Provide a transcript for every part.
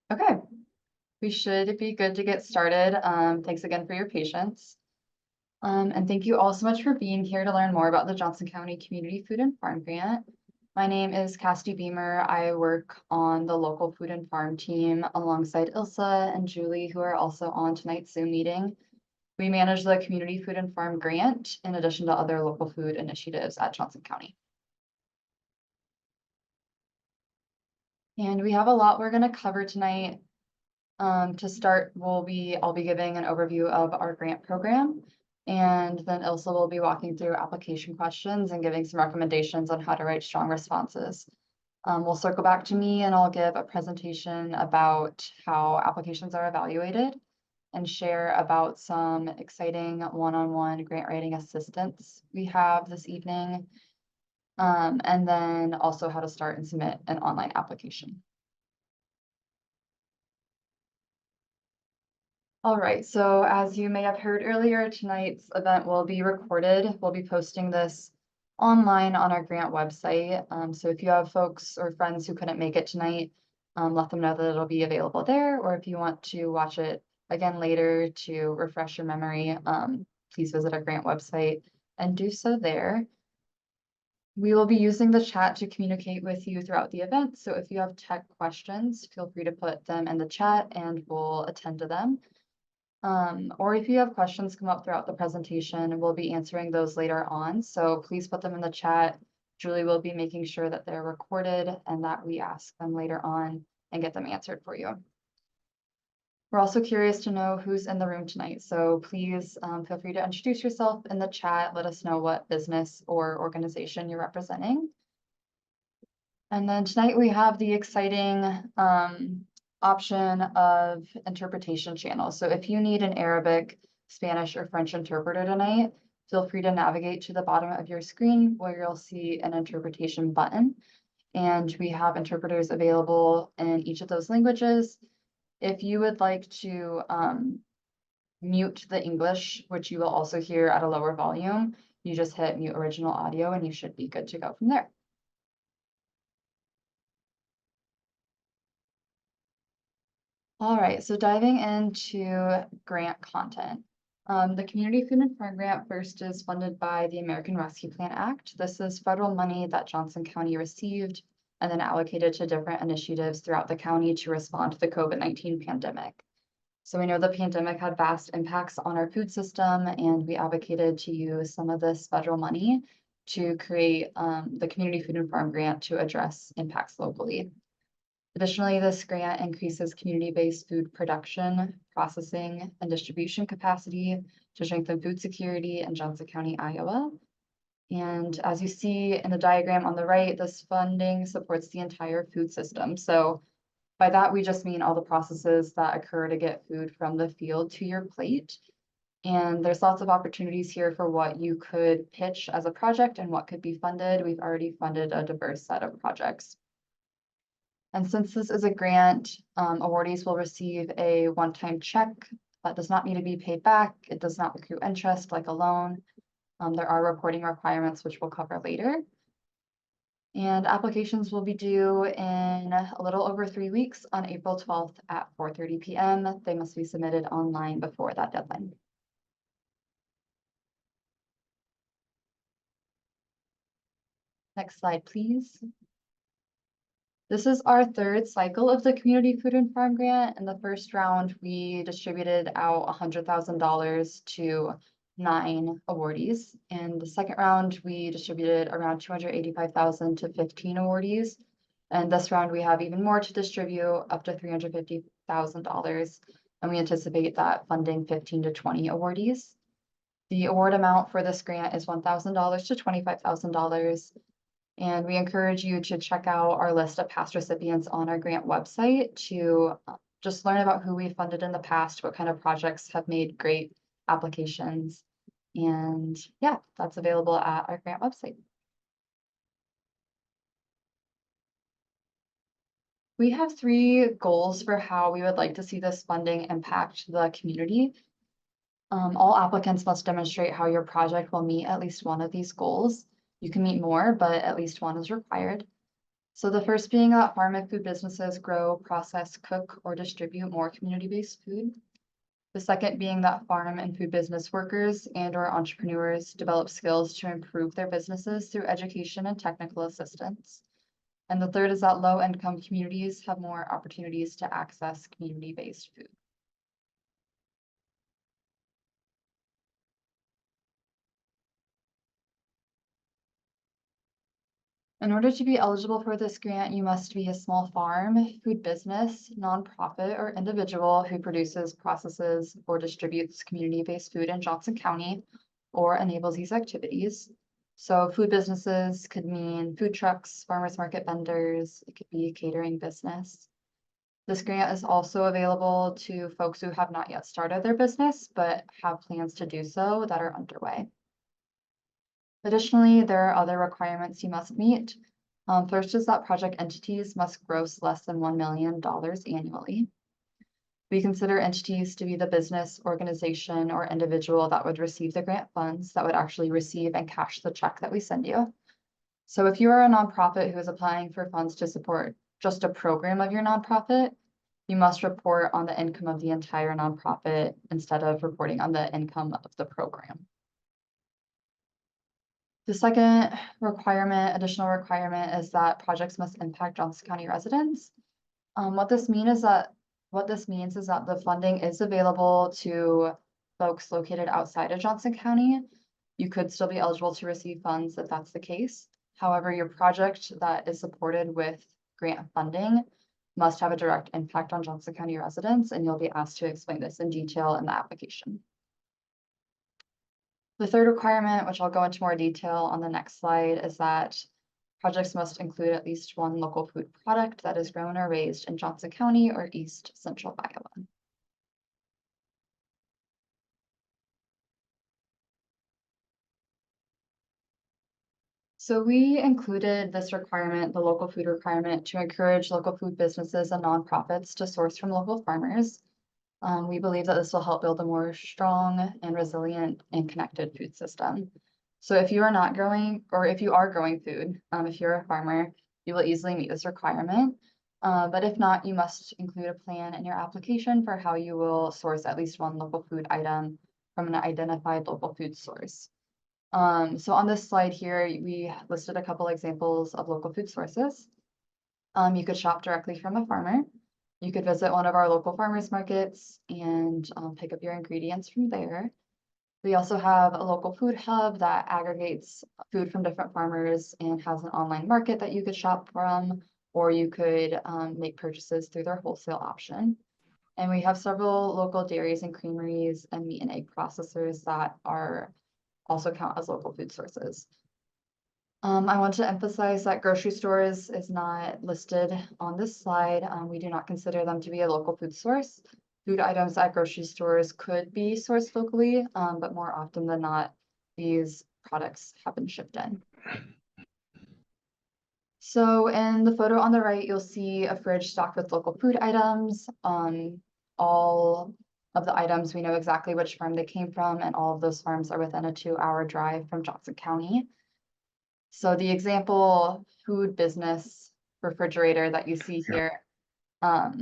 Okay, we should be good to get started. Thanks again for your patience. And thank you all so much for being here to learn more about the Johnson County Community Food and Farm Grant. My name is Cassidy Beamer. I work on the local food and farm team alongside Ilsa and Julie, who are also on tonight's Zoom meeting. We manage the Community Food and Farm Grant in addition to other local food initiatives at Johnson County. And we have a lot we're going to cover tonight. To start, I'll be giving an overview of our grant program, and then Ilsa will be walking through application questions and giving some recommendations on how to write strong responses. We'll circle back to me and I'll give a presentation about how applications are evaluated and share about some exciting one-on-one grant writing assistance we have this evening, and then also how to start and submit an online application. All right, so as you may have heard earlier, tonight's event will be recorded. We'll be posting this online on our grant website. So if you have folks or friends who couldn't make it tonight, let them know that it'll be available there. Or if you want to watch it again later to refresh your memory, please visit our grant website and do so there. We will be using the chat to communicate with you throughout the event. So if you have tech questions, feel free to put them in the chat and we'll attend to them. Or if you have questions come up throughout the presentation, we'll be answering those later on. So please put them in the chat. Julie will be making sure that they're recorded and that we ask them later on and get them answered for you. We're also curious to know who's in the room tonight. So please feel free to introduce yourself in the chat. Let us know what business or organization you're representing. And then tonight we have the exciting option of interpretation channels. So if you need an Arabic, Spanish, or French interpreter tonight, feel free to navigate to the bottom of your screen where you'll see an interpretation button. And we have interpreters available in each of those languages. If you would like to mute the English, which you will also hear at a lower volume, you just hit mute original audio and you should be good to go from there. All right, so diving into grant content. The Community Food and Farm Grant first is funded by the American Rescue Plan Act. This is federal money that Johnson County received and then allocated to different initiatives throughout the county to respond to the COVID-19 pandemic. So we know the pandemic had vast impacts on our food system, and we advocated to use some of this federal money to create the Community Food and Farm Grant to address impacts locally. Additionally, this grant increases community-based food production, processing, and distribution capacity to strengthen food security in Johnson County, Iowa. And as you see in the diagram on the right, this funding supports the entire food system. So by that, we just mean all the processes that occur to get food from the field to your plate. And there's lots of opportunities here for what you could pitch as a project and what could be funded. We've already funded a diverse set of projects. And since this is a grant, awardees will receive a one-time check that does not need to be paid back. It does not accrue interest like a loan. There are reporting requirements, which we'll cover later. And applications will be due in a little over 3 weeks on April 12th at 4:30 p.m. They must be submitted online before that deadline. Next slide, please. This is our third cycle of the Community Food and Farm Grant. In the first round, we distributed out $100,000 to 9 awardees. In the second round, we distributed around $285,000 to 15 awardees. And this round, we have even more to distribute, up to $350,000. And we anticipate that funding 15 to 20 awardees. The award amount for this grant is $1,000 to $25,000. And we encourage you to check out our list of past recipients on our grant website to just learn about who we funded in the past, what kind of projects have made great applications. And yeah, that's available at our grant website. We have 3 goals for how we would like to see this funding impact the community. All applicants must demonstrate how your project will meet at least one of these goals. You can meet more, but at least one is required. So the first being that farm and food businesses grow, process, cook, or distribute more community-based food. The second being that farm and food business workers and/or entrepreneurs develop skills to improve their businesses through education and technical assistance. And the third is that low-income communities have more opportunities to access community-based food. In order to be eligible for this grant, you must be a small farm, food business, nonprofit, or individual who produces, processes, or distributes community-based food in Johnson County or enables these activities. So food businesses could mean food trucks, farmers market vendors, it could be a catering business. This grant is also available to folks who have not yet started their business, but have plans to do so that are underway. Additionally, there are other requirements you must meet. First is that project entities must gross less than $1 million annually. We consider entities to be the business, organization, or individual that would receive the grant funds, that would actually receive and cash the check that we send you. So if you are a nonprofit who is applying for funds to support just a program of your nonprofit, you must report on the income of the entire nonprofit instead of reporting on the income of the program. The second additional requirement is that projects must impact Johnson County residents. What this means is that the funding is available to folks located outside of Johnson County. You could still be eligible to receive funds if that's the case. However, your project that is supported with grant funding must have a direct impact on Johnson County residents, and you'll be asked to explain this in detail in the application. The third requirement, which I'll go into more detail on the next slide, is that projects must include at least one local food product that is grown or raised in Johnson County or East Central Iowa. So we included this requirement, the local food requirement, to encourage local food businesses and nonprofits to source from local farmers. We believe that this will help build a more strong and resilient and connected food system. So if you are not growing, or if you are growing food, if you're a farmer, you will easily meet this requirement. But if not, you must include a plan in your application for how you will source at least one local food item from an identified local food source. So on this slide here, we listed a couple examples of local food sources. You could shop directly from a farmer. You could visit one of our local farmers markets and pick up your ingredients from there. We also have a local food hub that aggregates food from different farmers and has an online market that you could shop from, or you could make purchases through their wholesale option. And we have several local dairies and creameries and meat and egg processors that are also count as local food sources. I want to emphasize that grocery stores is not listed on this slide. We do not consider them to be a local food source. Food items at grocery stores could be sourced locally, but more often than not, these products have been shipped in. So in the photo on the right, you'll see a fridge stocked with local food items. All of the items, we know exactly which farm they came from, and all of those farms are within a 2-hour drive from Johnson County. So the example food business refrigerator that you see here, for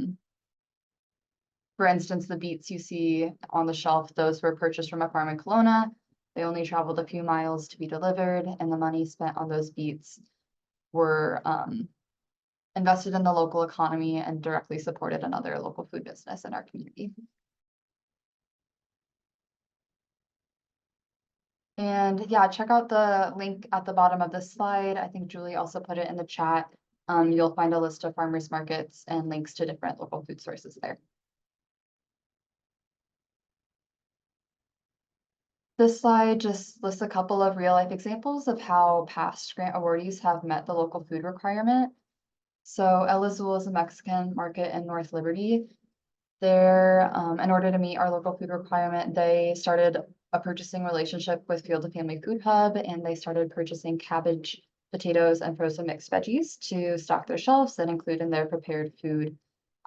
instance, the beets you see on the shelf, those were purchased from a farm in Kelowna. They only traveled a few miles to be delivered, and the money spent on those beets were invested in the local economy and directly supported another local food business in our community. And yeah, check out the link at the bottom of this slide. I think Julie also put it in the chat. You'll find a list of farmers markets and links to different local food sources there. This slide just lists a couple of real life examples of how past grant awardees have met the local food requirement. So El Azul is a Mexican market in North Liberty. There, in order to meet our local food requirement, they started a purchasing relationship with Field to Family Food Hub, and they started purchasing cabbage, potatoes, and frozen mixed veggies to stock their shelves and include in their prepared food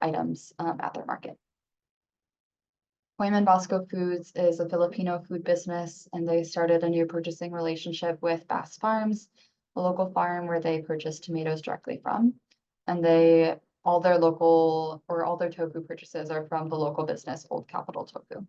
items at their market. Hoyman Bosco Foods is a Filipino food business, and they started a new purchasing relationship with Bass Farms, a local farm where they purchase tomatoes directly from. and all their tofu purchases are from the local business, Old Capital Tofu.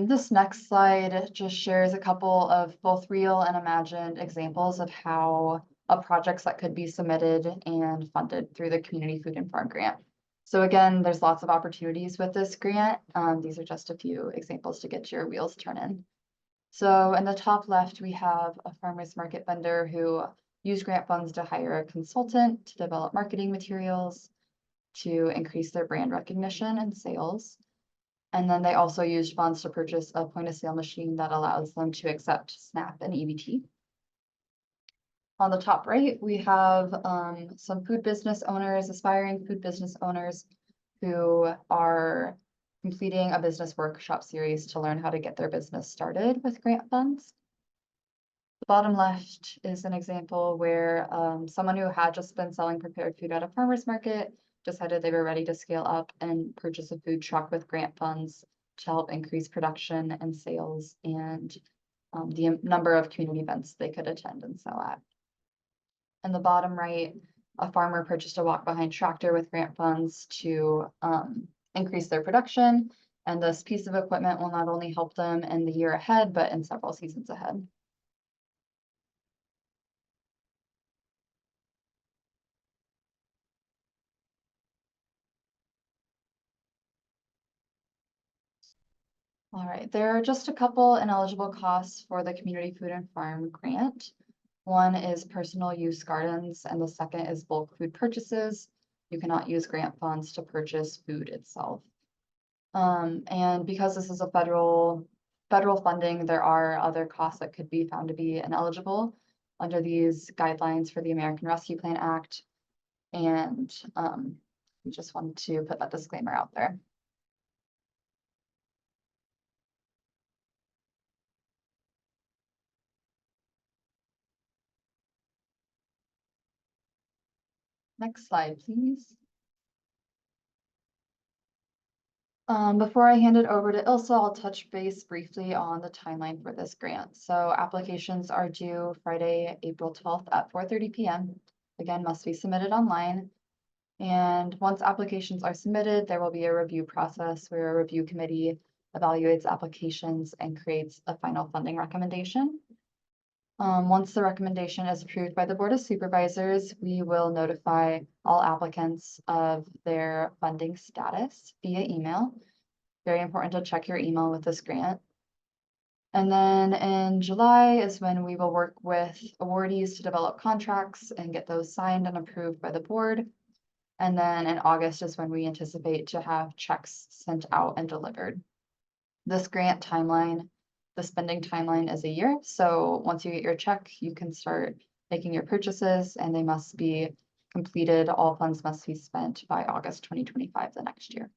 This next slide just shares a couple of both real and imagined examples of projects that could be submitted and funded through the Community Food and Farm Grant. So again, there's lots of opportunities with this grant. These are just a few examples to get your wheels turning. So in the top left, we have a farmer's market vendor who used grant funds to hire a consultant to develop marketing materials to increase their brand recognition and sales. And then they also used funds to purchase a point of sale machine that allows them to accept SNAP and EBT. On the top right, we have some aspiring food business owners who are completing a business workshop series to learn how to get their business started with grant funds. The bottom left is an example where someone who had just been selling prepared food at a farmer's market decided they were ready to scale up and purchase a food truck with grant funds to help increase production and sales and the number of community events they could attend and sell at. In the bottom right, a farmer purchased a walk-behind tractor with grant funds to increase their production, and this piece of equipment will not only help them in the year ahead, but in several seasons ahead. All right, there are just a couple ineligible costs for the Community Food and Farm Grant. One is personal use gardens, and the second is bulk food purchases. You cannot use grant funds to purchase food itself. And because this is a federal funding, there are other costs that could be found to be ineligible under these guidelines for the American Rescue Plan Act. And we just wanted to put that disclaimer out there. Next slide, please. Before I hand it over to Ilsa, I'll touch base briefly on the timeline for this grant. So applications are due Friday, April 12th at 4:30 p.m. Again, must be submitted online. And once applications are submitted, there will be a review process where a review committee evaluates applications and creates a final funding recommendation. Once the recommendation is approved by the Board of Supervisors, we will notify all applicants of their funding status via email. Very important to check your email with this grant. And then in July is when we will work with awardees to develop contracts and get those signed and approved by the board. And then in August is when we anticipate to have checks sent out and delivered. This grant timeline, the spending timeline is a year. So once you get your check, you can start making your purchases and they must be completed. All funds must be spent by August 2025, the next year.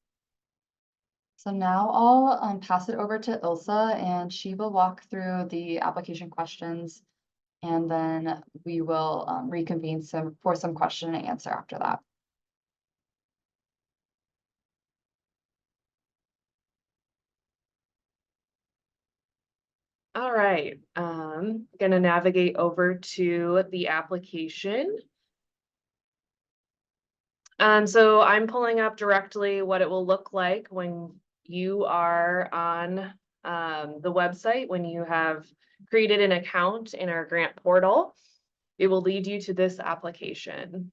So now I'll pass it over to Ilsa and she will walk through the application questions and then we will reconvene for some question and answer after that. All right, gonna navigate over to the application. So I'm pulling up directly what it will look like when you are on the website, when you have created an account in our grant portal. It will lead you to this application.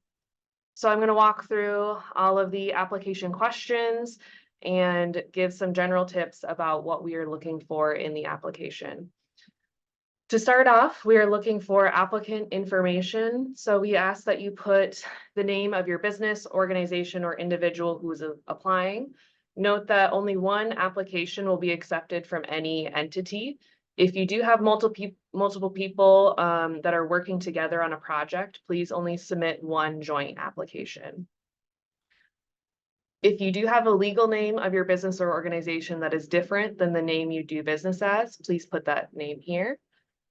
So I'm gonna walk through all of the application questions and give some general tips about what we are looking for in the application. To start off, we are looking for applicant information. So we ask that you put the name of your business, organization, or individual who is applying. Note that only one application will be accepted from any entity. If you do have multiple people that are working together on a project, please only submit one joint application. If you do have a legal name of your business or organization that is different than the name you do business as, please put that name here.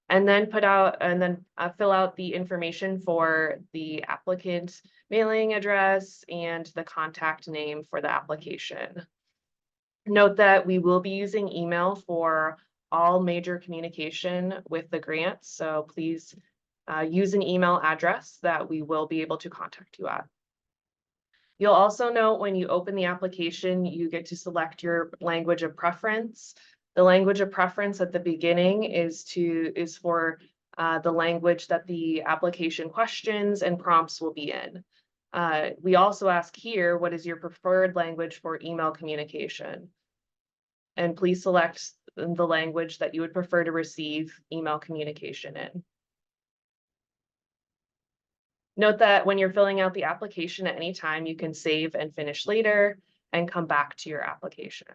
And then fill out the information for the applicant's mailing address and the contact name for the application. Note that we will be using email for all major communication with the grant, so please use an email address that we will be able to contact you at. You'll also note when you open the application, you get to select your language of preference. The language of preference at the beginning is for the language that the application questions and prompts will be in. We also ask here, what is your preferred language for email communication? And please select the language that you would prefer to receive email communication in. Note that when you're filling out the application at any time, you can save and finish later and come back to your application.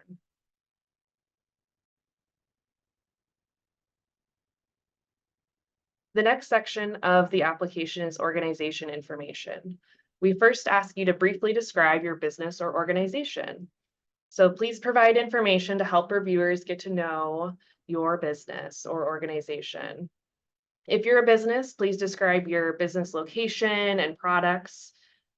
The next section of the application is organization information. We first ask you to briefly describe your business or organization. So please provide information to help reviewers get to know your business or organization. If you're a business, please describe your business location and products.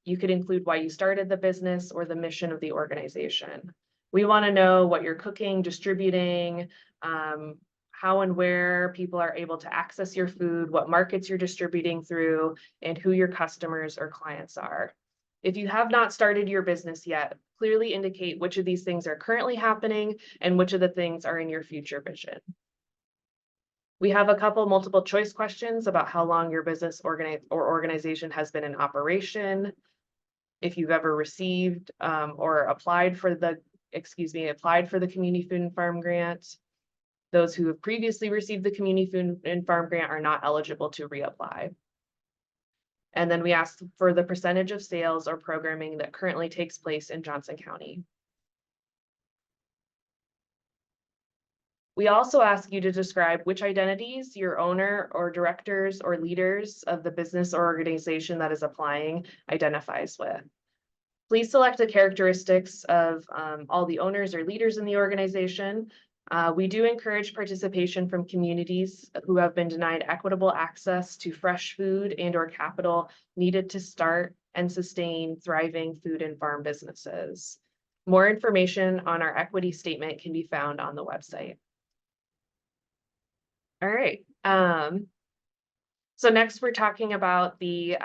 You could include why you started the business or the mission of the organization. We want to know what you're cooking, distributing, how and where people are able to access your food, what markets you're distributing through, and who your customers or clients are. If you have not started your business yet, clearly indicate which of these things are currently happening and which of the things are in your future vision. We have a couple multiple choice questions about how long your business or organization has been in operation, if you've ever received or applied for the Community Food and Farm Grant. Those who have previously received the Community Food and Farm Grant are not eligible to reapply. And then we ask for the percentage of sales or programming that currently takes place in Johnson County. We also ask you to describe which identities your owner or directors or leaders of the business or organization that is applying identifies with. Please select the characteristics of all the owners or leaders in the organization. We do encourage participation from communities who have been denied equitable access to fresh food and/or capital needed to start and sustain thriving food and farm businesses. More information on our equity statement can be found on the website. All right. So next we're talking about the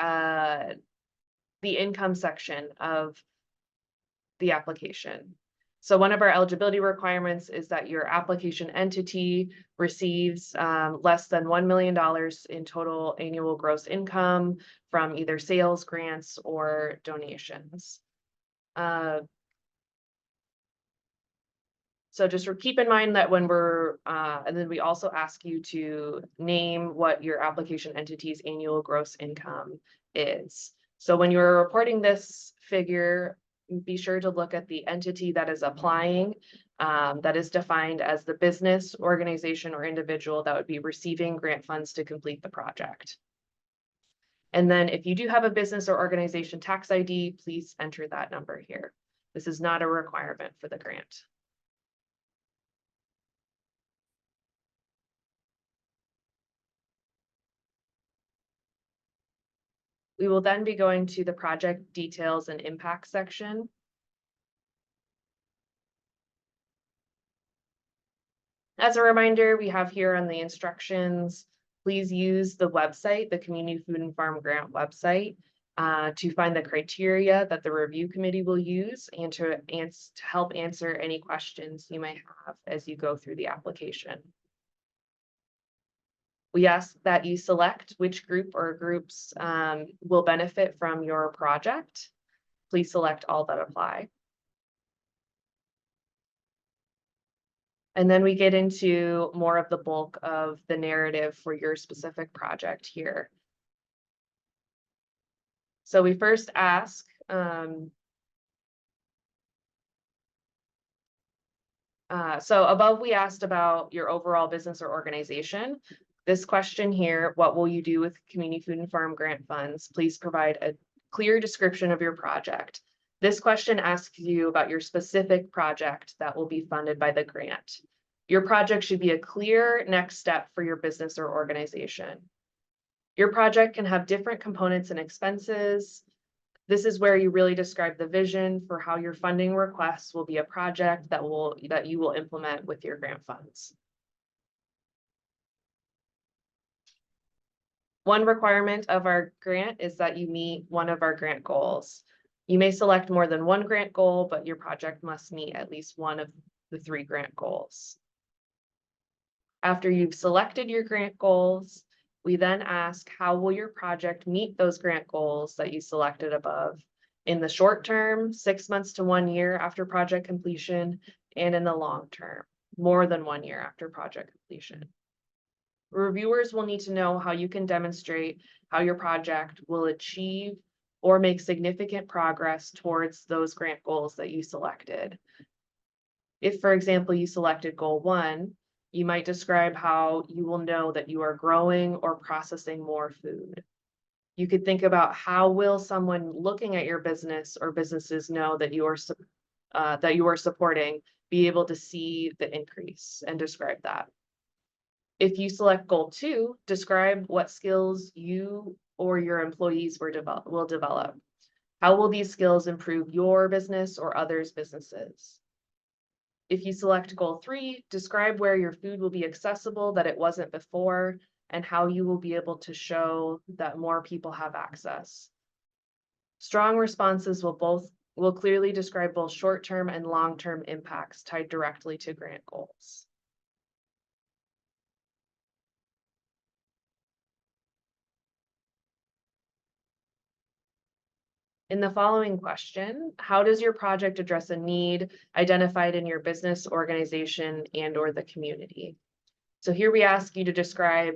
income section of the application. So one of our eligibility requirements is that your application entity receives less than $1 million in total annual gross income from either sales, grants, or donations. So just keep in mind that when we're, and then we also ask you to name what your application entity's annual gross income is. So when you're reporting this figure, be sure to look at the entity that is applying, that is defined as the business, organization, or individual that would be receiving grant funds to complete the project. And then if you do have a business or organization tax ID, please enter that number here. This is not a requirement for the grant. We will then be going to the project details and impact section. As a reminder, we have here on the instructions, please use the website, the Community Food and Farm Grant website, to find the criteria that the review committee will use and to help answer any questions you may have as you go through the application. We ask that you select which group or groups will benefit from your project. Please select all that apply. And then we get into more of the bulk of the narrative for your specific project here. So we first ask, so above we asked about your overall business or organization. This question here, what will you do with Community Food and Farm Grant funds? Please provide a clear description of your project. This question asks you about your specific project that will be funded by the grant. Your project should be a clear next step for your business or organization. Your project can have different components and expenses. This is where you really describe the vision for how your funding requests will be a project that you will implement with your grant funds. One requirement of our grant is that you meet one of our grant goals. You may select more than one grant goal, but your project must meet at least one of the 3 grant goals. After you've selected your grant goals, we then ask, how will your project meet those grant goals that you selected above in the short term, 6 months to 1 year after project completion, and in the long term, more than 1 year after project completion. Reviewers will need to know how you can demonstrate how your project will achieve or make significant progress towards those grant goals that you selected. If, for example, you selected goal 1, you might describe how you will know that you are growing or processing more food. You could think about how will someone looking at your business or businesses know that you are supporting, be able to see the increase and describe that. If you select goal 2, describe what skills you or your employees will develop. How will these skills improve your business or others' businesses? If you select goal 3, describe where your food will be accessible that it wasn't before, and how you will be able to show that more people have access. Strong responses will clearly describe both short-term and long-term impacts tied directly to grant goals. In the following question, how does your project address a need identified in your business, organization, and/or the community? So here we ask you to describe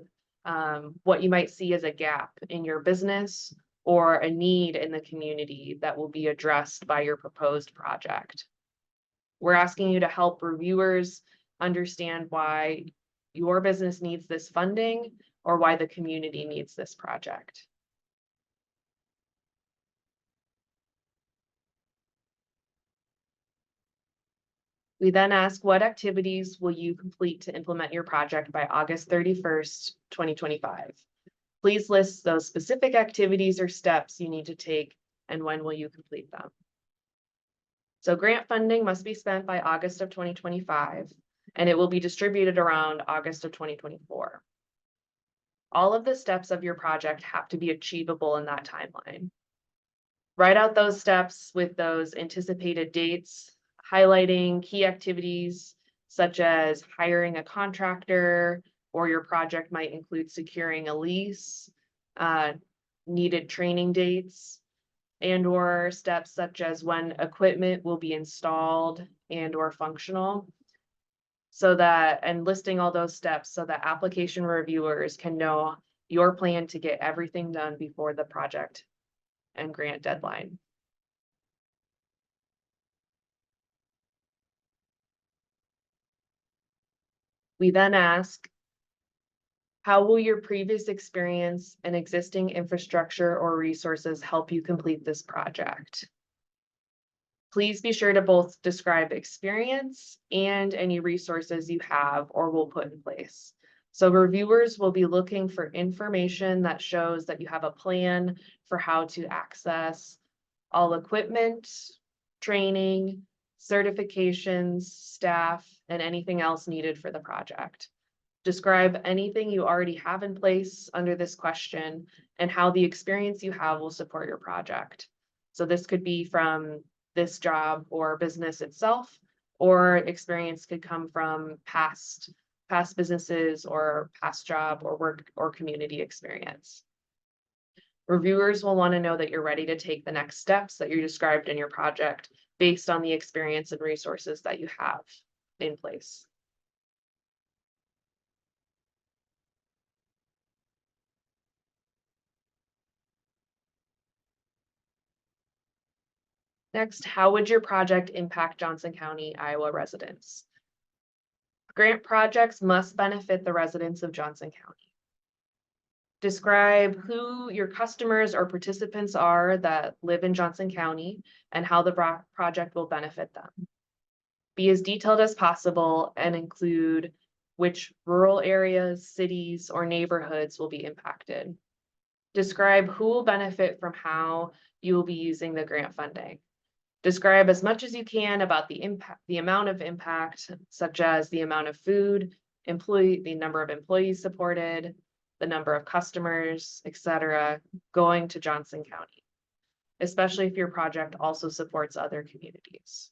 what you might see as a gap in your business or a need in the community that will be addressed by your proposed project. We're asking you to help reviewers understand why your business needs this funding or why the community needs this project. We then ask, what activities will you complete to implement your project by August 31st, 2025? Please list those specific activities or steps you need to take, and when will you complete them? So grant funding must be spent by August of 2025, and it will be distributed around August of 2024. All of the steps of your project have to be achievable in that timeline. Write out those steps with those anticipated dates, highlighting key activities such as hiring a contractor, or your project might include securing a lease, needed training dates, and/or steps such as when equipment will be installed and/or functional. And listing all those steps so that application reviewers can know your plan to get everything done before the project and grant deadline. We then ask, how will your previous experience and existing infrastructure or resources help you complete this project? Please be sure to both describe experience and any resources you have or will put in place. So reviewers will be looking for information that shows that you have a plan for how to access all equipment, training, certifications, staff, and anything else needed for the project. Describe anything you already have in place under this question and how the experience you have will support your project. So this could be from this job or business itself, or experience could come from past businesses or past job or work or community experience. Reviewers will want to know that you're ready to take the next steps that you described in your project based on the experience and resources that you have in place. Next, how would your project impact Johnson County, Iowa residents? Grant projects must benefit the residents of Johnson County. Describe who your customers or participants are that live in Johnson County and how the project will benefit them. Be as detailed as possible and include which rural areas, cities, or neighborhoods will be impacted. Describe who will benefit from how you will be using the grant funding. Describe as much as you can about the impact, the amount of impact, such as the amount of food, the number of employees supported, the number of customers, etc., going to Johnson County, especially if your project also supports other communities.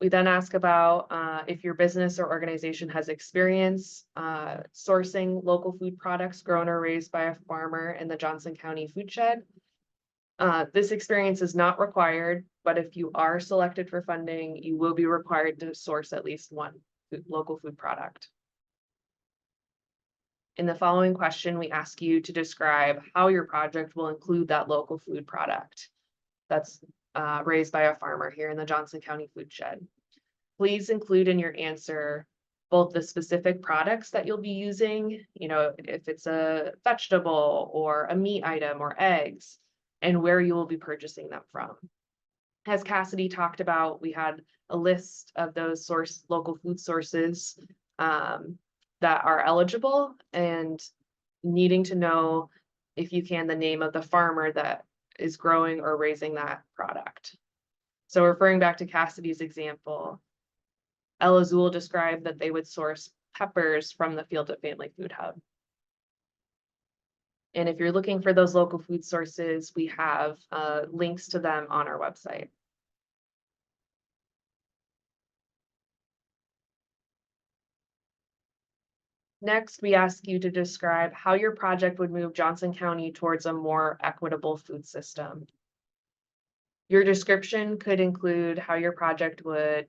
We then ask about if your business or organization has experience sourcing local food products grown or raised by a farmer in the Johnson County food shed. This experience is not required, but if you are selected for funding, you will be required to source at least one local food product. In the following question, we ask you to describe how your project will include that local food product that's raised by a farmer here in the Johnson County food shed. Please include in your answer both the specific products that you'll be using, if it's a vegetable or a meat item or eggs, and where you will be purchasing them from. As Cassidy talked about, we had a list of those local food sources that are eligible, and needing to know, if you can, the name of the farmer that is growing or raising that product. So referring back to Cassidy's example, El Azul described that they would source peppers from the Field at Family Food Hub. And if you're looking for those local food sources, we have links to them on our website. Next, we ask you to describe how your project would move Johnson County towards a more equitable food system. Your description could include how your project would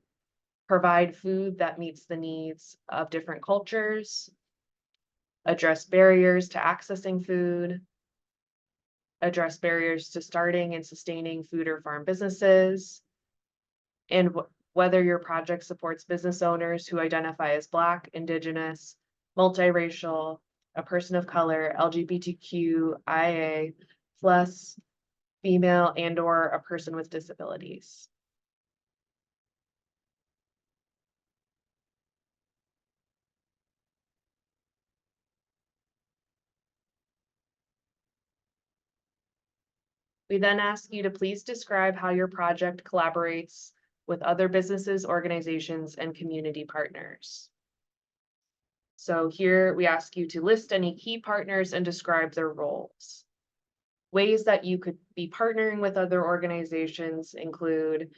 provide food that meets the needs of different cultures, address barriers to accessing food, address barriers to starting and sustaining food or farm businesses, and whether your project supports business owners who identify as Black, Indigenous, multiracial, a person of color, LGBTQIA+, female, and/or a person with disabilities. We then ask you to please describe how your project collaborates with other businesses, organizations, and community partners. So here we ask you to list any key partners and describe their roles. Ways that you could be partnering with other organizations include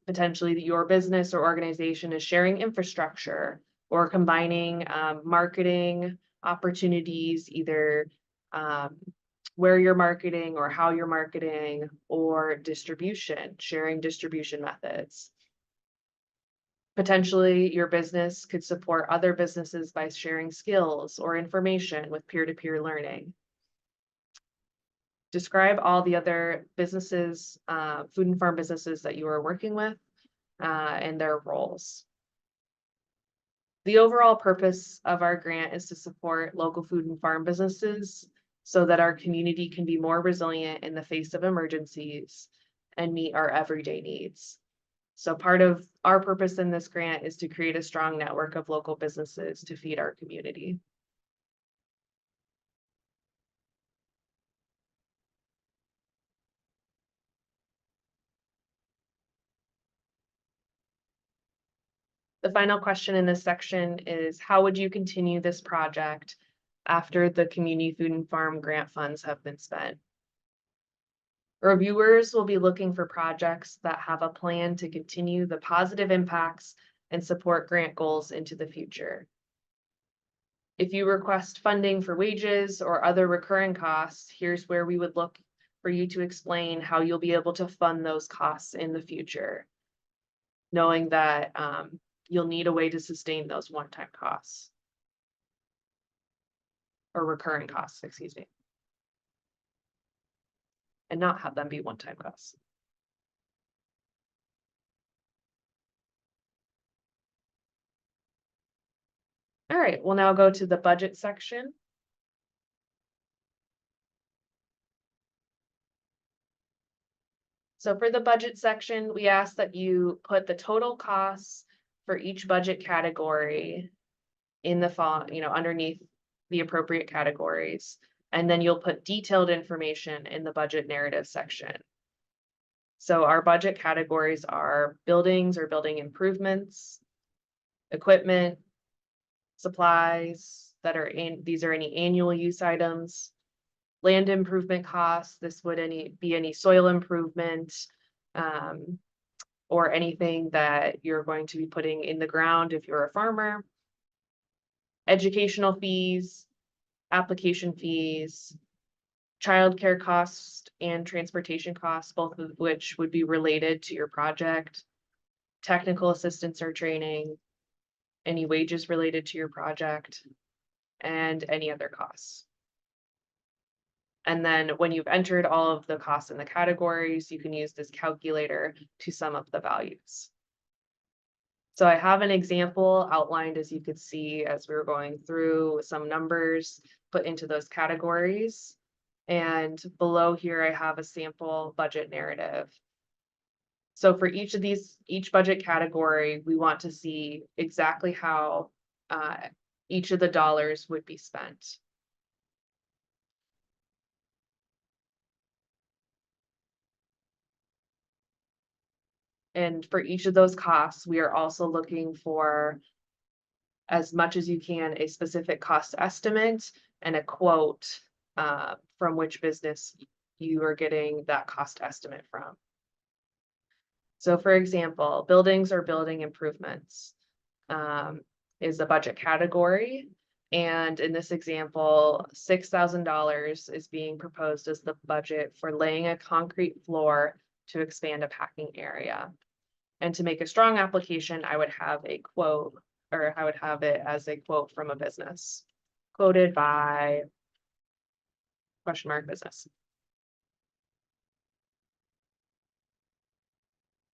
potentially your business or organization is sharing infrastructure or combining marketing opportunities, either where you're marketing or how you're marketing, or distribution, sharing distribution methods. Potentially, your business could support other businesses by sharing skills or information with peer-to-peer learning. Describe all the other businesses, food and farm businesses that you are working with, and their roles. The overall purpose of our grant is to support local food and farm businesses so that our community can be more resilient in the face of emergencies and meet our everyday needs. So part of our purpose in this grant is to create a strong network of local businesses to feed our community. The final question in this section is, how would you continue this project after the community food and farm grant funds have been spent? Reviewers will be looking for projects that have a plan to continue the positive impacts and support grant goals into the future. If you request funding for wages or other recurring costs, here's where we would look for you to explain how you'll be able to fund those costs in the future, knowing that you'll need a way to sustain those one-time costs or recurring costs, excuse me, and not have them be one-time costs. All right, we'll now go to the budget section. So for the budget section, we ask that you put the total costs for each budget category in the font, underneath the appropriate categories. And then you'll put detailed information in the budget narrative section. So our budget categories are buildings or building improvements, equipment, supplies these are any annual use items, land improvement costs. This would be any soil improvement, or anything that you're going to be putting in the ground if you're a farmer. Educational fees, application fees, childcare costs, and transportation costs, both of which would be related to your project, technical assistance or training, any wages related to your project, and any other costs. And then when you've entered all of the costs in the categories, you can use this calculator to sum up the values. So I have an example outlined, as you could see, as we were going through some numbers put into those categories. And below here, I have a sample budget narrative. So for each budget category, we want to see exactly how each of the dollars would be spent. And for each of those costs, we are also looking for, as much as you can, a specific cost estimate and a quote from which business you are getting that cost estimate from. So for example, buildings or building improvements is a budget category. And in this example, $6,000 is being proposed as the budget for laying a concrete floor to expand a packing area. And to make a strong application, I would have a quote, or I would have it as a quote from a business, quoted by ? Business.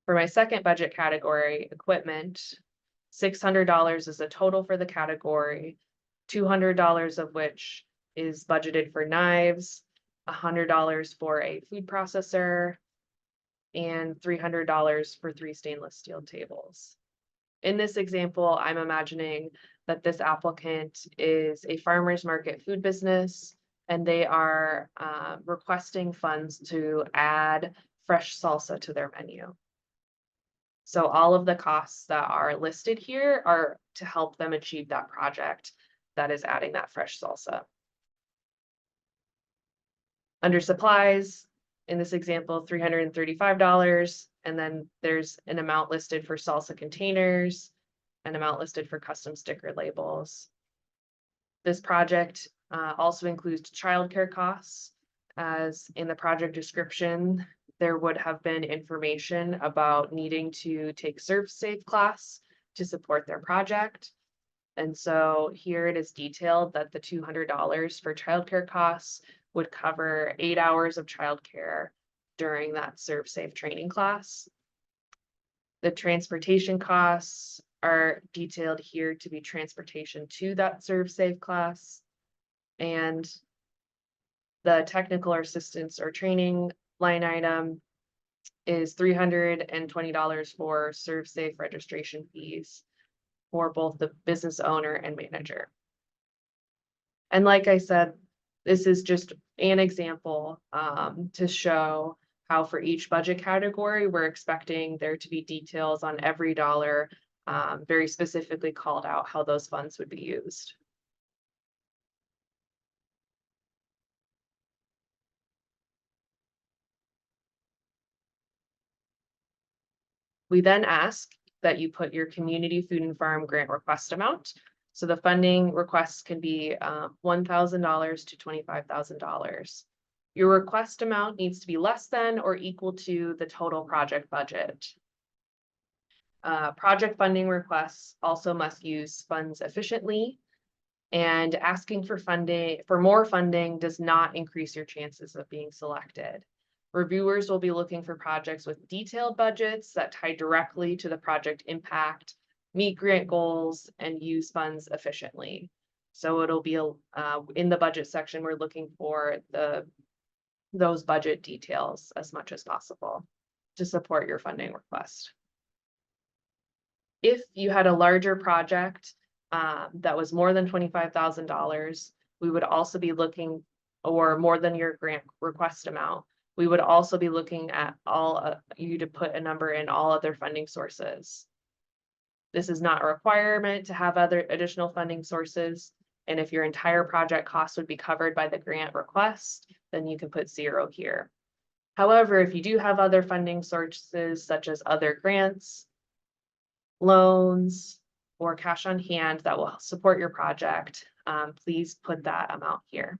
For my second budget category, equipment, $600 is the total for the category, $200 of which is budgeted for knives, $100 for a food processor, and $300 for 3 stainless steel tables. In this example, I'm imagining that this applicant is a farmer's market food business, and they are requesting funds to add fresh salsa to their menu. So all of the costs that are listed here are to help them achieve that project that is adding that fresh salsa. Under supplies, in this example, $335, and then there's an amount listed for salsa containers, an amount listed for custom sticker labels. This project also includes childcare costs, as in the project description, there would have been information about needing to take ServSafe class to support their project. And so here it is detailed that the $200 for childcare costs would cover 8 hours of childcare during that ServSafe training class. The transportation costs are detailed here to be transportation to that ServSafe class. And the technical assistance or training line item is $320 for ServSafe registration fees for both the business owner and manager. And like I said, this is just an example to show how for each budget category, we're expecting there to be details on every dollar, very specifically called out how those funds would be used. We then ask that you put your community food and farm grant request amount. So the funding requests can be $1,000 to $25,000. Your request amount needs to be less than or equal to the total project budget. Project funding requests also must use funds efficiently, and asking for more funding does not increase your chances of being selected. Reviewers will be looking for projects with detailed budgets that tie directly to the project impact, meet grant goals, and use funds efficiently. So it'll be in the budget section, we're looking for those budget details as much as possible to support your funding request. If you had a larger project that was more than $25,000, we would also be looking, or more than your grant request amount, we would also be looking at you to put a number in all other funding sources. This is not a requirement to have other additional funding sources. And if your entire project cost would be covered by the grant request, then you can put 0 here. However, if you do have other funding sources, such as other grants, loans, or cash on hand that will support your project, please put that amount here.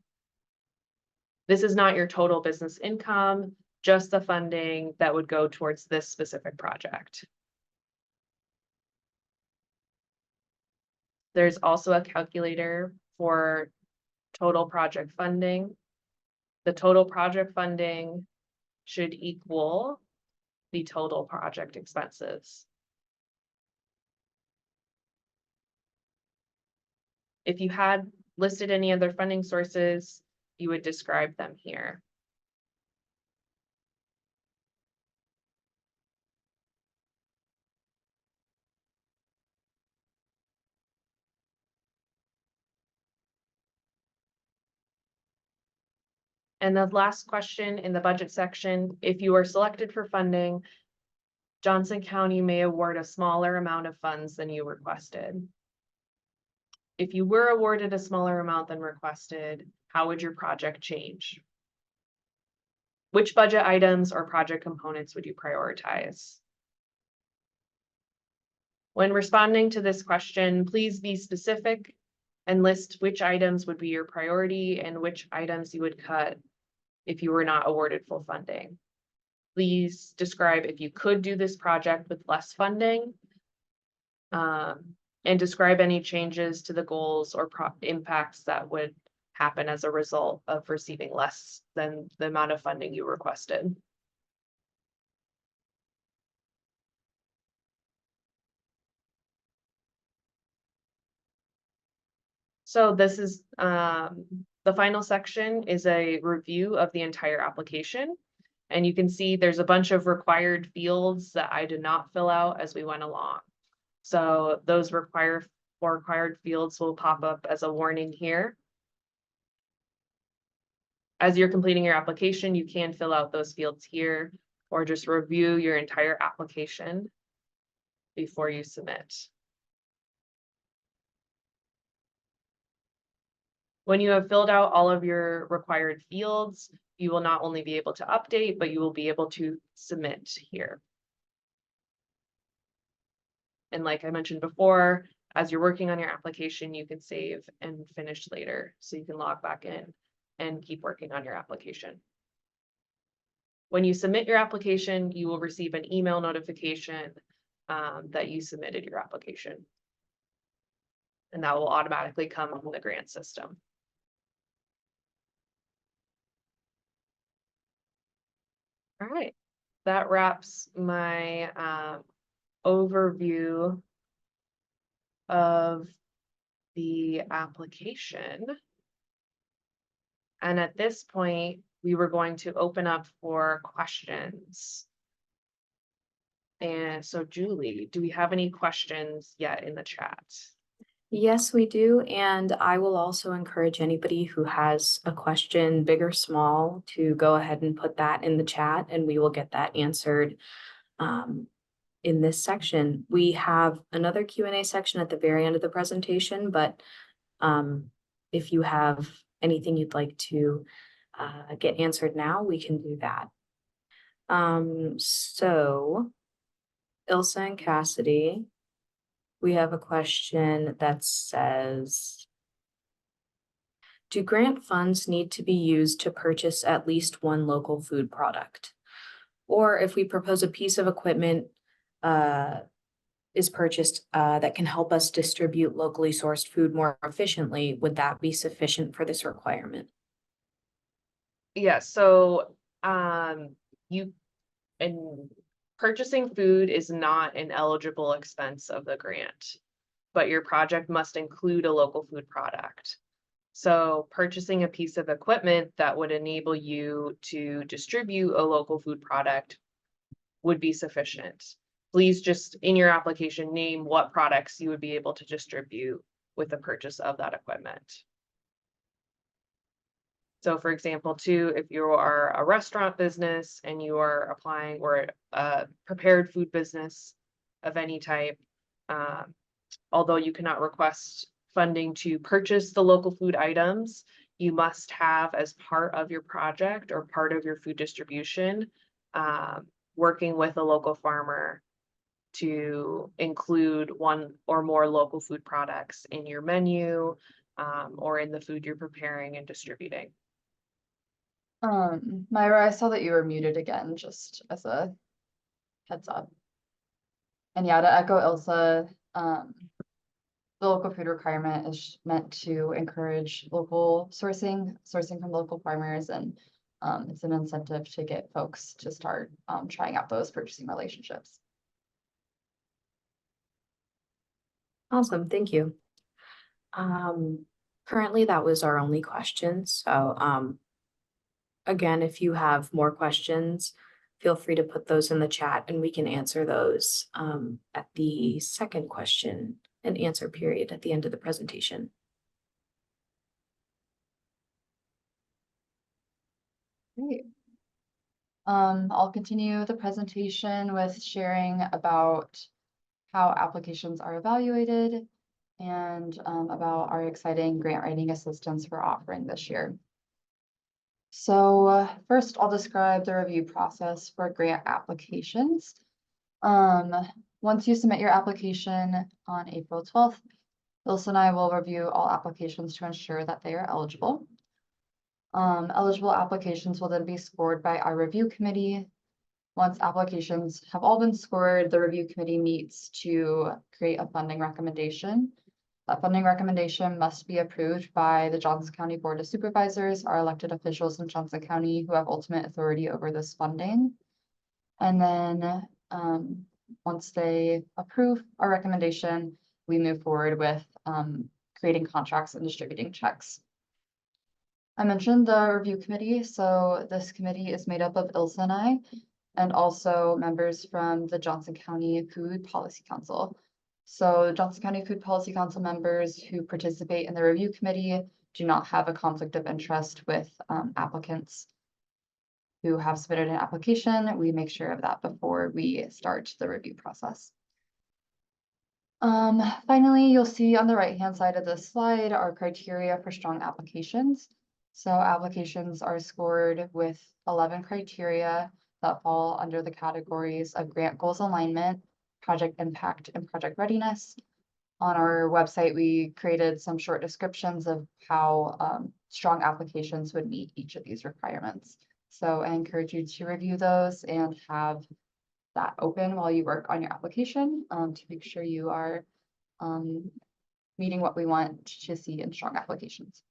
This is not your total business income, just the funding that would go towards this specific project. There's also a calculator for total project funding. The total project funding should equal the total project expenses. If you had listed any other funding sources, you would describe them here. And the last question in the budget section, if you are selected for funding, Johnson County may award a smaller amount of funds than you requested. If you were awarded a smaller amount than requested, how would your project change? Which budget items or project components would you prioritize? When responding to this question, please be specific and list which items would be your priority and which items you would cut if you were not awarded full funding. Please describe if you could do this project with less funding, and describe any changes to the goals or impacts that would happen as a result of receiving less than the amount of funding you requested. So this is the final section is a review of the entire application. And you can see there's a bunch of required fields that I did not fill out as we went along. So those required fields will pop up as a warning here. As you're completing your application, you can fill out those fields here or just review your entire application before you submit. When you have filled out all of your required fields, you will not only be able to update, but you will be able to submit here. And like I mentioned before, as you're working on your application, you can save and finish later. So you can log back in and keep working on your application. When you submit your application, you will receive an email notification that you submitted your application. And that will automatically come from the grant system. All right, that wraps my overview of the application. And at this point, we were going to open up for questions. And so Julie, do we have any questions yet in the chat? Yes, we do. And I will also encourage anybody who has a question, big or small, to go ahead and put that in the chat and we will get that answered in this section. We have another Q&A section at the very end of the presentation, but if you have anything you'd like to get answered now, we can do that. So Ilse and Cassidy, we have a question that says, do grant funds need to be used to purchase at least one local food product? Or if we propose a piece of equipment is purchased that can help us distribute locally sourced food more efficiently, would that be sufficient for this requirement? Yeah, so purchasing food is not an eligible expense of the grant, but your project must include a local food product. So purchasing a piece of equipment that would enable you to distribute a local food product would be sufficient. please just in your application, name what products you would be able to distribute with the purchase of that equipment. So for example, too, if you are a restaurant business and you are applying, or a prepared food business of any type, although you cannot request funding to purchase the local food items, you must have as part of your project or part of your food distribution, working with a local farmer to include one or more local food products in your menu, or in the food you're preparing and distributing. Myra, I saw that you were muted again, just as a heads up. And yeah, to echo Ilsa, the local food requirement is meant to encourage local sourcing from local farmers, and it's an incentive to get folks to start trying out those purchasing relationships. Awesome, thank you. Currently, that was our only question. So, again, if you have more questions, feel free to put those in the chat and we can answer those at the second question and answer period at the end of the presentation. Great. I'll continue the presentation with sharing about how applications are evaluated and about our exciting grant writing assistance we're offering this year. So first, I'll describe the review process for grant applications. Once you submit your application on April 12th, Ilsa and I will review all applications to ensure that they are eligible. Eligible applications will then be scored by our review committee. Once applications have all been scored, the review committee meets to create a funding recommendation. That funding recommendation must be approved by the Johnson County Board of Supervisors, our elected officials in Johnson County who have ultimate authority over this funding. And then once they approve our recommendation, we move forward with creating contracts and distributing checks. I mentioned the review committee. So this committee is made up of Ilsa and I, and also members from the Johnson County Food Policy Council. So Johnson County Food Policy Council members who participate in the review committee do not have a conflict of interest with applicants who have submitted an application. We make sure of that before we start the review process. Finally, you'll see on the right-hand side of this slide our criteria for strong applications. So applications are scored with 11 criteria that fall under the categories of grant goals alignment, project impact, and project readiness. On our website, we created some short descriptions of how strong applications would meet each of these requirements. So I encourage you to review those and have that open while you work on your application to make sure you are meeting what we want to see in strong applications.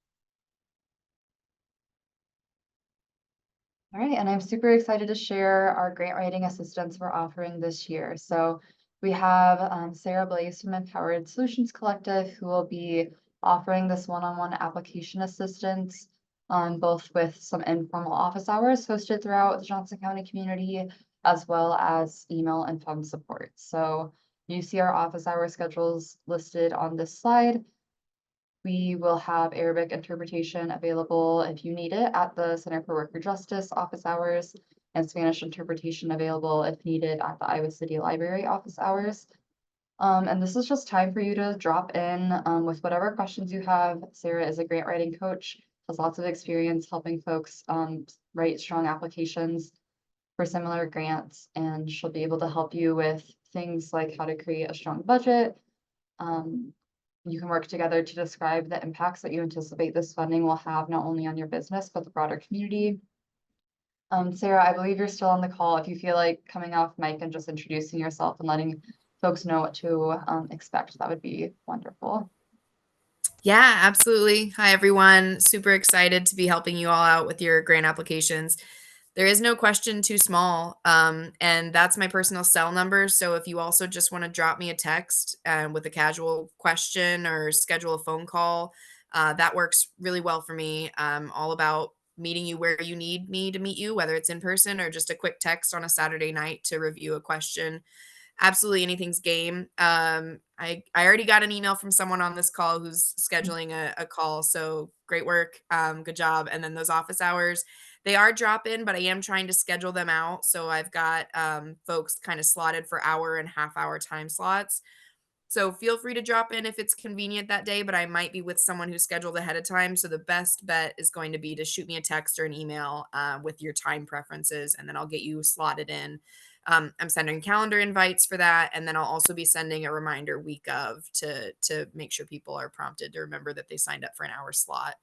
All right, and I'm super excited to share our grant writing assistance we're offering this year. So we have Sarah Blaze from Empowered Solutions Collective, who will be offering this one-on-one application assistance, both with some informal office hours hosted throughout the Johnson County community, as well as email and phone support. So you see our office hour schedules listed on this slide. We will have Arabic interpretation available if you need it at the Center for Worker Justice office hours, and Spanish interpretation available if needed at the Iowa City Library office hours. And this is just time for you to drop in with whatever questions you have. Sarah is a grant writing coach, has lots of experience helping folks write strong applications for similar grants, and she'll be able to help you with things like how to create a strong budget. You can work together to describe the impacts that you anticipate this funding will have not only on your business, but the broader community. Sarah, I believe you're still on the call. If you feel like coming off mic and just introducing yourself and letting folks know what to expect, that would be wonderful. Yeah, absolutely. Hi, everyone. Super excited to be helping you all out with your grant applications. There is no question too small, and that's my personal cell number. So if you also just want to drop me a text with a casual question or schedule a phone call, that works really well for me. I'm all about meeting you where you need me to meet you, whether it's in person or just a quick text on a Saturday night to review a question. absolutely anything's game. I already got an email from someone on this call who's scheduling a call. So great work. Good job. And then those office hours, they are drop in, but I am trying to schedule them out. So I've got folks kind of slotted for hour and half hour time slots. So feel free to drop in if it's convenient that day, but I might be with someone who's scheduled ahead of time. So the best bet is going to be to shoot me a text or an email with your time preferences, and then I'll get you slotted in. I'm sending calendar invites for that, and then I'll also be sending a reminder week of to make sure people are prompted to remember that they signed up for an hour slot.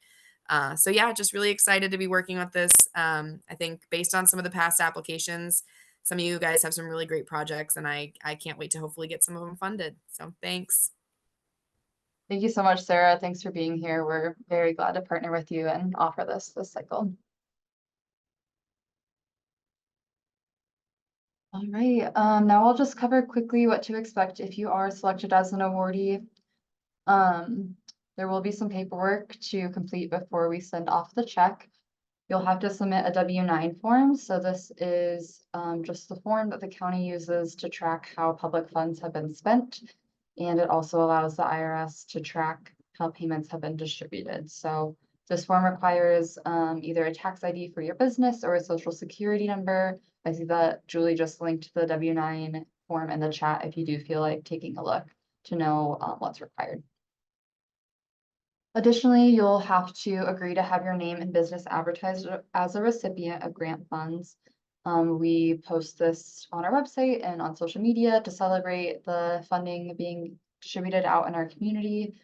So yeah, just really excited to be working with this. I think based on some of the past applications, some of you guys have some really great projects, and I can't wait to hopefully get some of them funded. So thanks. Thank you so much, Sarah. Thanks for being here. We're very glad to partner with you and offer this cycle. All right, now I'll just cover quickly what to expect if you are selected as an awardee. There will be some paperwork to complete before we send off the check. You'll have to submit a W-9 form. So this is just the form that the county uses to track how public funds have been spent. And it also allows the IRS to track how payments have been distributed. So this form requires either a tax ID for your business or a social security number. I see that Julie just linked the W-9 form in the chat if you do feel like taking a look to know what's required. Additionally, you'll have to agree to have your name and business advertised as a recipient of grant funds. We post this on our website and on social media to celebrate the funding being distributed out in our community.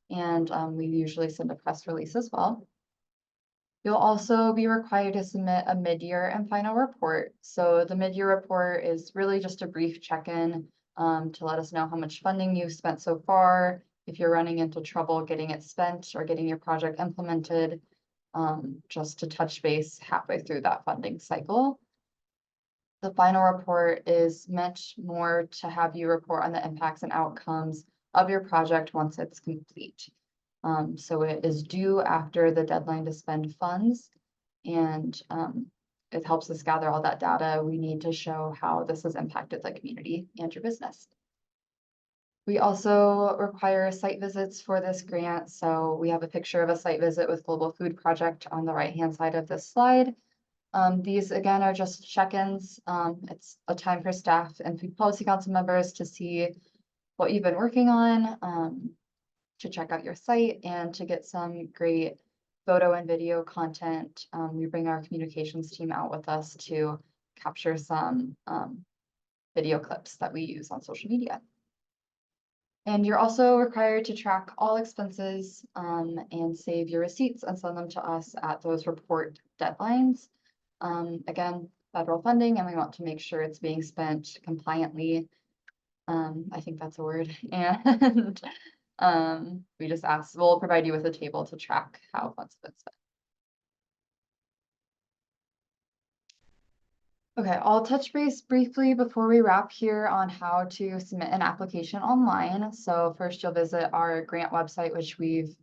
And we usually send a press release as well. You'll also be required to submit a mid-year and final report. So the mid-year report is really just a brief check-in to let us know how much funding you've spent so far, if you're running into trouble getting it spent or getting your project implemented, just to touch base halfway through that funding cycle. The final report is meant more to have you report on the impacts and outcomes of your project once it's complete. So it is due after the deadline to spend funds, and it helps us gather all that data. We need to show how this has impacted the community and your business. We also require site visits for this grant. So we have a picture of a site visit with Global Food Project on the right-hand side of this slide. These again are just check-ins. It's a time for staff and food policy council members to see what you've been working on, to check out your site and to get some great photo and video content. We bring our communications team out with us to capture some video clips that we use on social media. And you're also required to track all expenses and save your receipts and send them to us at those report deadlines. Again, federal funding, and we want to make sure it's being spent compliantly. I think that's a word. And we just ask, we'll provide you with a table to track how funds have been spent. Okay, I'll touch base briefly before we wrap here on how to submit an application online. So first you'll visit our grant website, which we've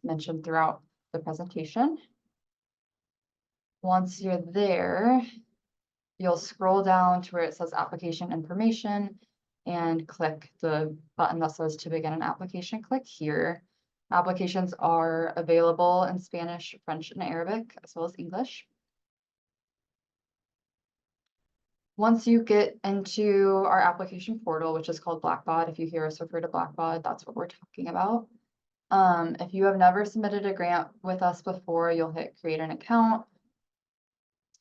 mentioned throughout the presentation. Once you're there, you'll scroll down to where it says application information and click the button that says to begin an application. Click here. Applications are available in Spanish, French, and Arabic, as well as English. Once you get into our application portal, which is called Blackbaud, if you hear us refer to Blackbaud, that's what we're talking about. If you have never submitted a grant with us before, you'll hit create an account,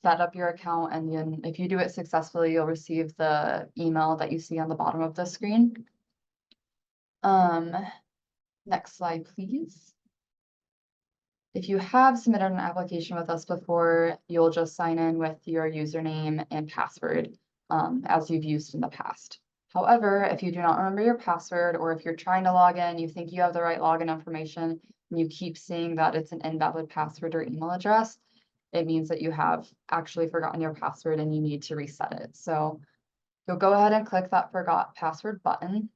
set up your account, and then if you do it successfully, you'll receive the email that you see on the bottom of the screen. Next slide, please. If you have submitted an application with us before, you'll just sign in with your username and password as you've used in the past. However, if you do not remember your password, or if you're trying to log in, you think you have the right login information, and you keep seeing that it's an invalid password or email address, it means that you have actually forgotten your password and you need to reset it. So you'll go ahead and click that forgot password button.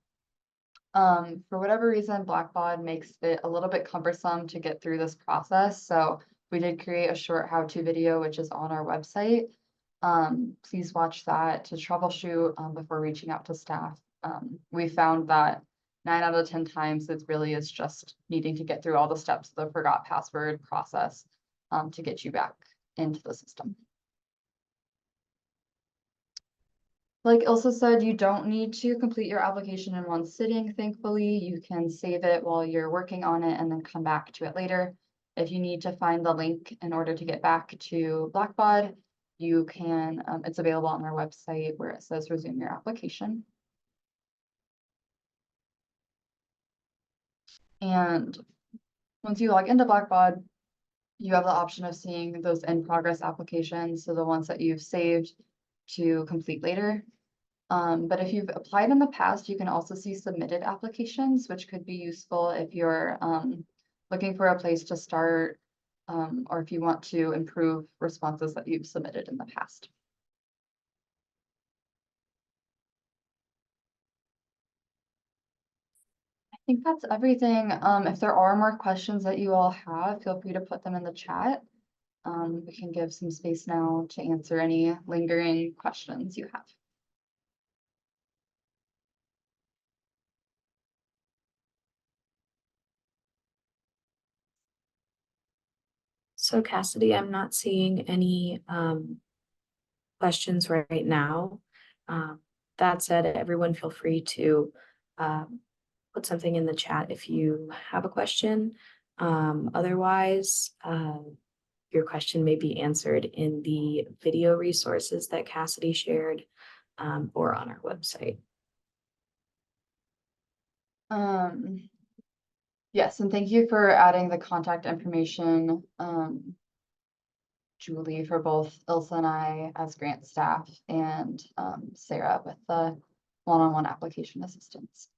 For whatever reason, Blackbaud makes it a little bit cumbersome to get through this process. So we did create a short how-to video, which is on our website. Please watch that to troubleshoot before reaching out to staff. We found that 9 out of 10 times it really is just needing to get through all the steps of the forgot password process to get you back into the system. Like Ilsa said, you don't need to complete your application in one sitting, thankfully. You can save it while you're working on it and then come back to it later. If you need to find the link in order to get back to Blackbaud, you can, it's available on our website where it says resume your application. And once you log into Blackbaud, you have the option of seeing those in progress applications, so the ones that you've saved to complete later. But if you've applied in the past, you can also see submitted applications, which could be useful if you're looking for a place to start, or if you want to improve responses that you've submitted in the past. I think that's everything. If there are more questions that you all have, feel free to put them in the chat. We can give some space now to answer any lingering questions you have. So Cassidy, I'm not seeing any questions right now. That said, everyone feel free to put something in the chat if you have a question. Otherwise, your question may be answered in the video resources that Cassidy shared or on our website. Yes, and thank you for adding the contact information, Julie, for both Ilsa and I as grant staff and Sarah with the one-on-one application assistance.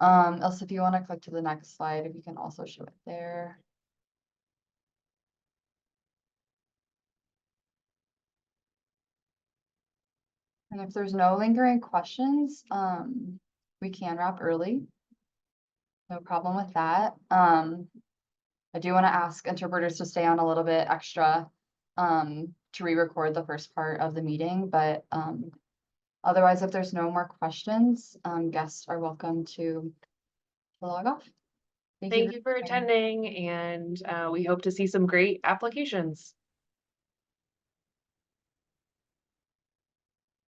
Ilsa, if you want to click to the next slide, if you can also show it there. And if there's no lingering questions, we can wrap early. No problem with that. I do want to ask interpreters to stay on a little bit extra to re-record the first part of the meeting, but otherwise, if there's no more questions, guests are welcome to log off. Thank you for attending, and we hope to see some great applications.